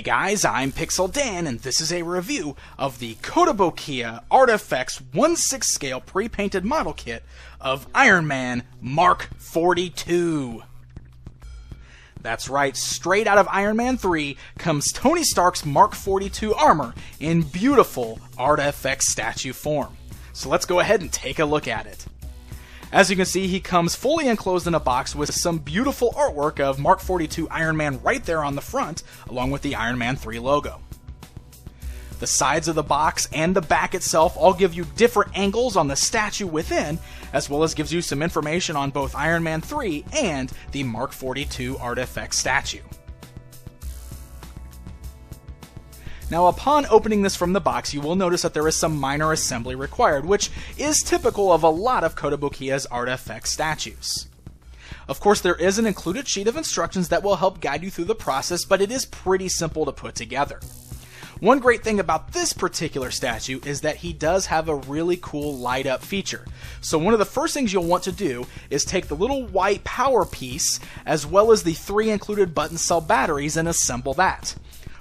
guys, I'm Pixel Dan, and this is a review of the Kotobukiya ArtFX 1/6 scale pre-painted model kit of Iron Man Mark 42. That's right, straight out of Iron Man 3 comes Tony Stark's Mark 42 armor in beautiful ArtFX statue form. So let's go ahead and take a look at it. As you can see, he comes fully enclosed in a box with some beautiful artwork of Mark 42 Iron Man right there on the front, along with the Iron Man 3 logo. The sides of the box and the back itself all give you different angles on the statue within, as well as gives you some information on both Iron Man 3 and the Mark 42 ArtFX statue. Now, upon opening this from the box, you will notice that there is some minor assembly required, which is typical of a lot of Kotobukiya's ArtFX statues. Of course, there is an included sheet of instructions that will help guide you through the process, but it is pretty simple to put together. One great thing about this particular statue is that he does have a really cool light up feature. So one of the first things you'll want to do is take the little white power piece as well as the 3 included button cell batteries and assemble that.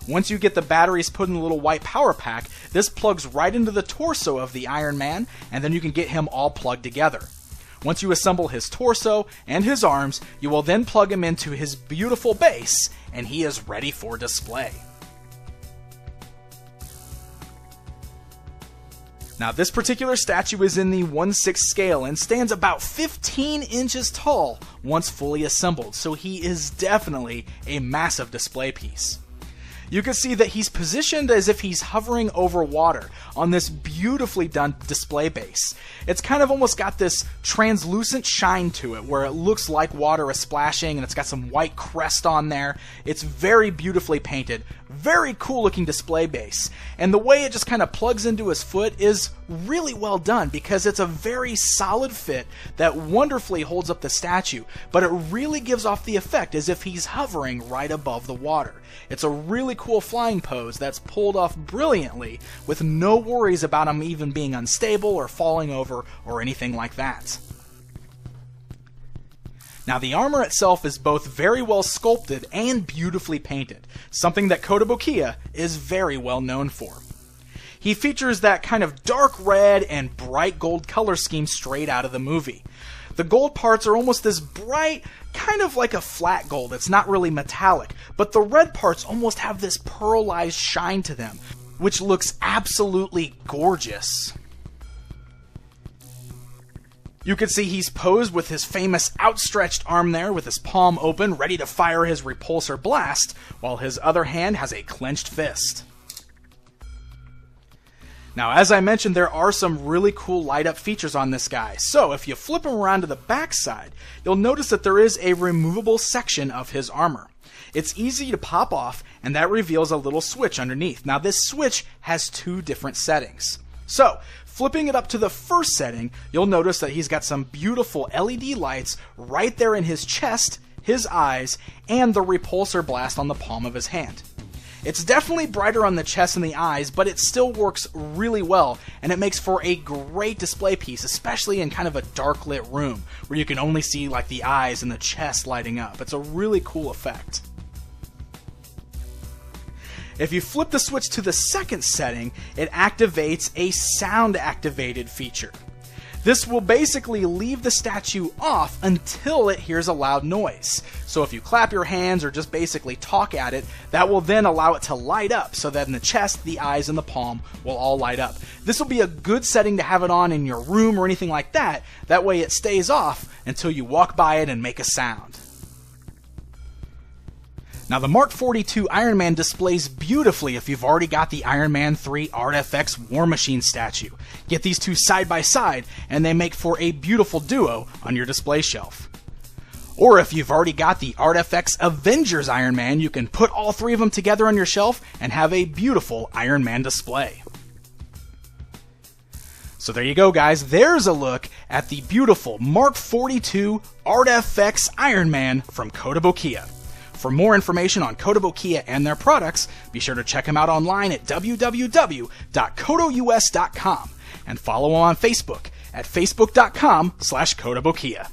Once you get the batteries put in the little white power pack, this plugs right into the torso of the Iron Man, and then you can get him all plugged together. Once you assemble his torso and his arms, you will then plug him into his beautiful base, and he is ready for display. Now, this particular statue is in the 1/6 scale and stands about 15 inches tall once fully assembled, so he is definitely a massive display piece. You can see that he's positioned as if he's hovering over water on this beautifully done display base. It's kind of almost got this translucent shine to it where it looks like water is splashing and it's got some white crest on there. It's very beautifully painted, very cool looking display base. And the way it just kind of plugs into his foot is really well done because it's a very solid fit that wonderfully holds up the statue, but it really gives off the effect as if he's hovering right above the water. It's a really cool flying pose that's pulled off brilliantly with no worries about him even being unstable or falling over or anything like that. Now, the armor itself is both very well sculpted and beautifully painted, something that Kotobukiya is very well known for. He features that kind of dark red and bright gold color scheme straight out of the movie. The gold parts are almost this bright, kind of like a flat gold. It's not really metallic, but the red parts almost have this pearlized shine to them, which looks absolutely gorgeous. You can see he's posed with his famous outstretched arm there with his palm open, ready to fire his repulsor blast, while his other hand has a clenched fist. Now, as I mentioned, there are some really cool light-up features on this guy. So, if you flip him around to the back side, you'll notice that there is a removable section of his armor. It's easy to pop off, and that reveals a little switch underneath. Now, this switch has 2 different settings. So, flipping it up to the first setting, you'll notice that he's got some beautiful LED lights right there in his chest, his eyes, and the repulsor blast on the palm of his hand. It's definitely brighter on the chest and the eyes, but it still works really well, and it makes for a great display piece, especially in kind of a dark lit room, where you can only see like the eyes and the chest lighting up. It's a really cool effect. If you flip the switch to the second setting, it activates a sound activated feature. This will basically leave the statue off until it hears a loud noise. So if you clap your hands or just basically talk at it, that will then allow it to light up so that in the chest, the eyes, and the palm will all light up. This will be a good setting to have it on in your room or anything like that. That way it stays off until you walk by it and make a sound. Now, the Mark 42 Iron Man displays beautifully if you've already got the Iron Man 3 ArtFX War Machine statue. Get these 2 side by side, and they make for a beautiful duo on your display shelf. Or if you've already got the ArtFX Avengers Iron Man, you can put all 3 of them together on your shelf and have a beautiful Iron Man display. So there you go, guys. There's a look at the beautiful Mark 42 ArtFX Iron Man from Kotobukiya. For more information on Kotobukiya and their products, be sure to check them out online at www.kotous.com and follow them on Facebook at facebook.com/Kotobukiya.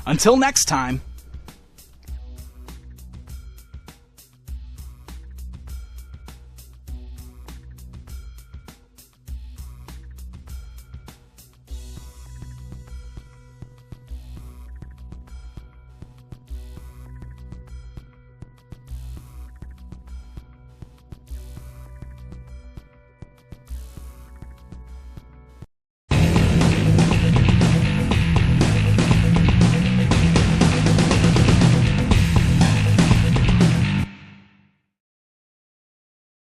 Until next time,